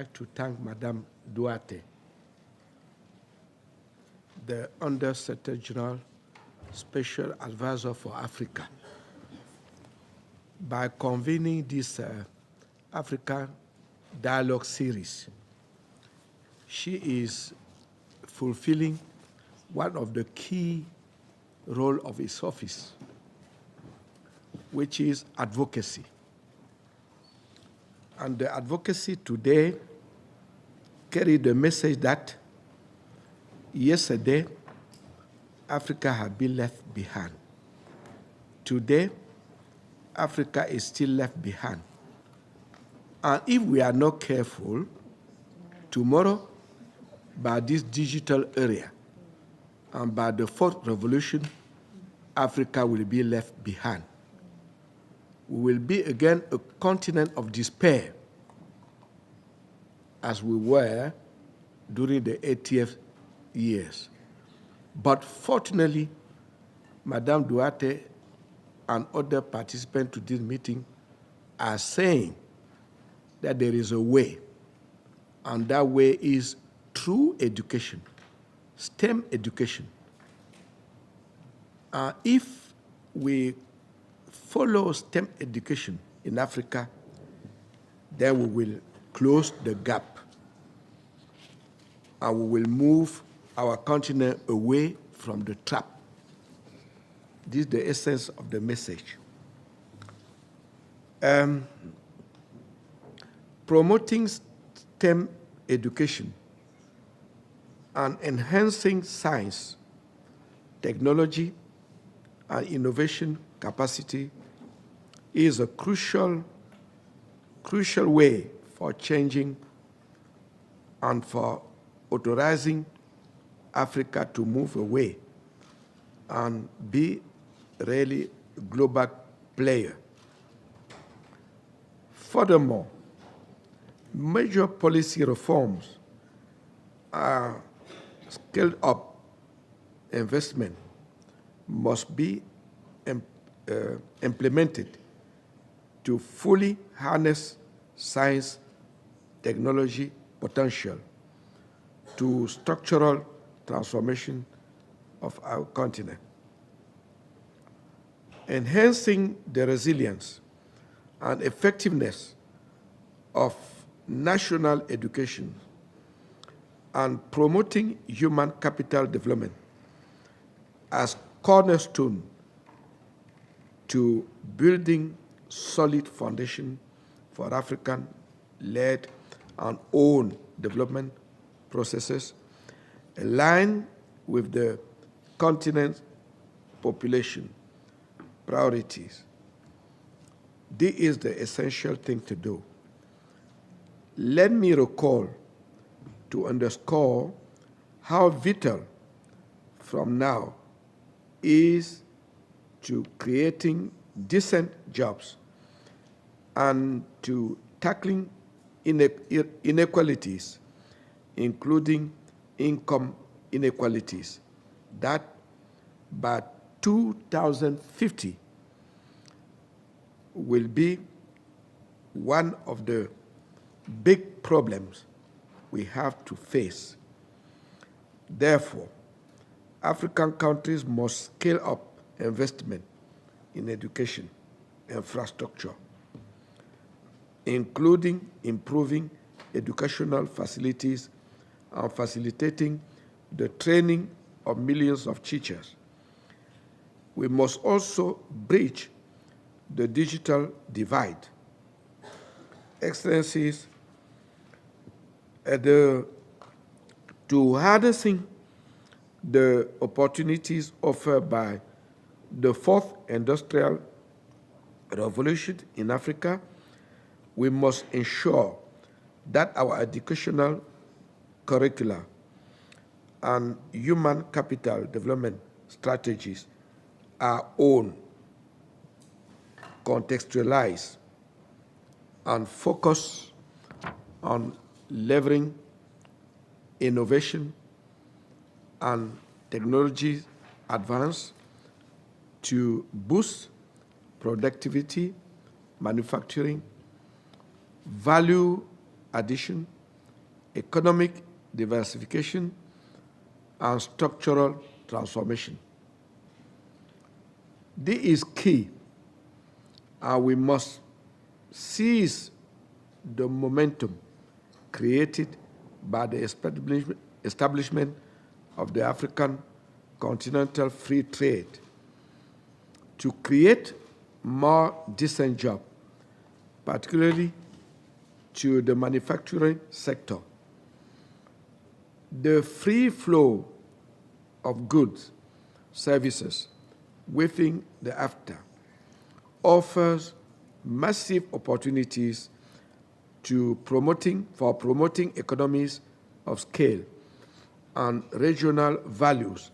like to thank Madame Duarte, the Under Secretary General Special Advisor for Africa, by convening this Africa Dialogue Series. She is fulfilling one of the key roles of his office, which is advocacy. And the advocacy today carried the message that yesterday, Africa had been left behind. Today, Africa is still left behind. And if we are not careful, tomorrow, by this digital area and by the fourth revolution, Africa will be left behind. We will be again a continent of despair, as we were during the 80th years. But fortunately, Madame Duarte and other participants to this meeting are saying that there is a way, and that way is through education, STEM education. If we follow STEM education in Africa, then we will close the gap and we will move our continent away from the trap. This is the essence of the message. Promoting STEM education and enhancing science, technology, and innovation capacity is a crucial way for changing and for authorizing Africa to move away and be really a global player. Furthermore, major policy reforms are scaled up investment must be implemented to fully harness science technology potential to structural transformation of our continent. Enhancing the resilience and effectiveness of national education and promoting human capital development as cornerstone to building solid foundation for African-led and owned development processes align with the continent's population priorities. This is the essential thing to do. Let me recall to underscore how vital from now is to creating decent jobs and to tackling inequalities, including income inequalities, that by 2050 will be one of the big problems we have to face. Therefore, African countries must scale up investment in education infrastructure, including improving educational facilities and facilitating the training of millions of teachers. We must also bridge the digital divide. Excellencies, to harnessing the opportunities offered by the fourth industrial revolution in Africa, we must ensure that our educational curricula and human capital development strategies are owned, contextualized, and focus on leveraging innovation and technology advance to boost productivity, manufacturing, value addition, economic diversification, and structural transformation. This is key, and we must seize the momentum created by the establishment of the African Continental Free Trade to create more decent jobs, particularly to the manufacturing sector. The free flow of goods, services within the AFTA offers massive opportunities for promoting economies of scale and regional values.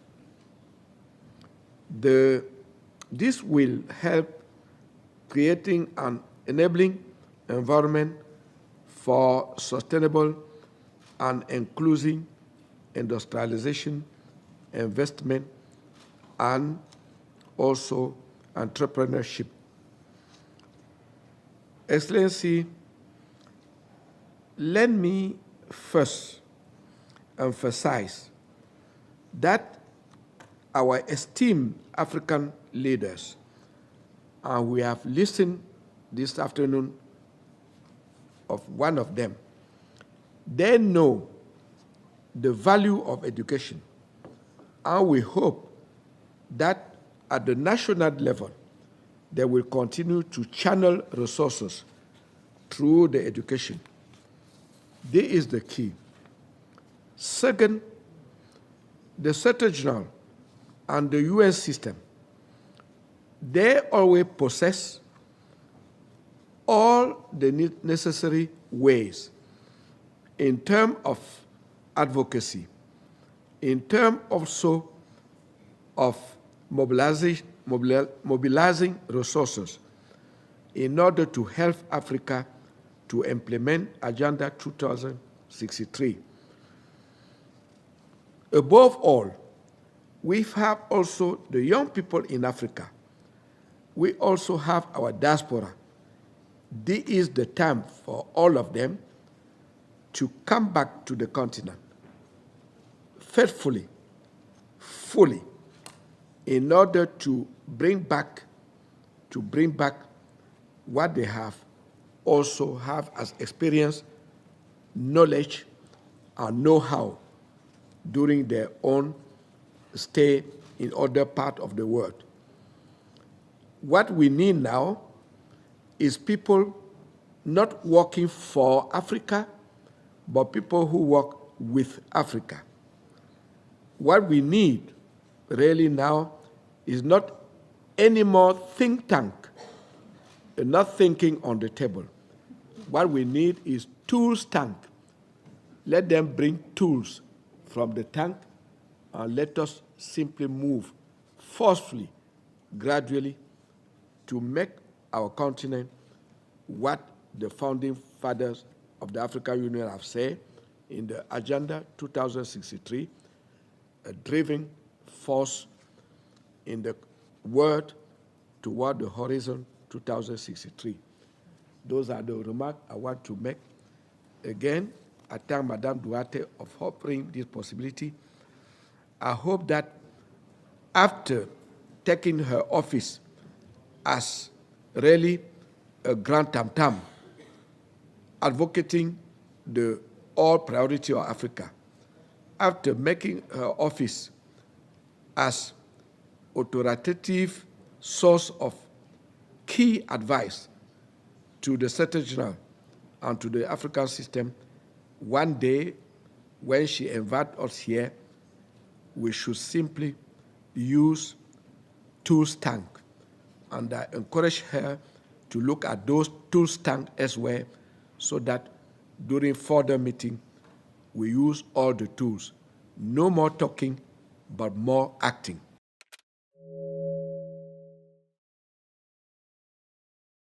This will help creating an enabling environment for sustainable and inclusive industrialization, investment, and also entrepreneurship. Excellency, let me first emphasize that our esteemed African leaders, and we have listened this afternoon of one of them, they know the value of education, and we hope that at the national level, they will continue to channel resources through the education. This is the key. Second, the Secretary General and the UN system, they always possess all the necessary ways in terms of advocacy, in terms also of mobilizing resources in order to help Africa to implement Agenda 2063. Above all, we have also the young people in Africa. We also have our diaspora. This is the time for all of them to come back to the continent faithfully, fully, in order to bring back what they also have as experience, knowledge, and know-how during their own stay in other parts of the world. What we need now is people not working for Africa, but people who work with Africa. What we need really now is not any more think tank, not thinking on the table. What we need is tools tank. Let them bring tools from the tank and let us simply move forcefully, gradually, to make our continent what the founding fathers of the African Union have said in the Agenda 2063, a driving force in the world toward the horizon 2063. Those are the remarks I want to make. Again, I thank Madame Duarte of offering this possibility. I hope that after taking her office as really a grand tam-tam, advocating the all priority of Africa, after making her office as authoritative source of key advice to the Secretary General and to the African system, one day when she invites us here, we should simply use tools tank. And I encourage her to look at those tools tank as well, so that during further meeting, we use all the tools. No more talking, but more acting.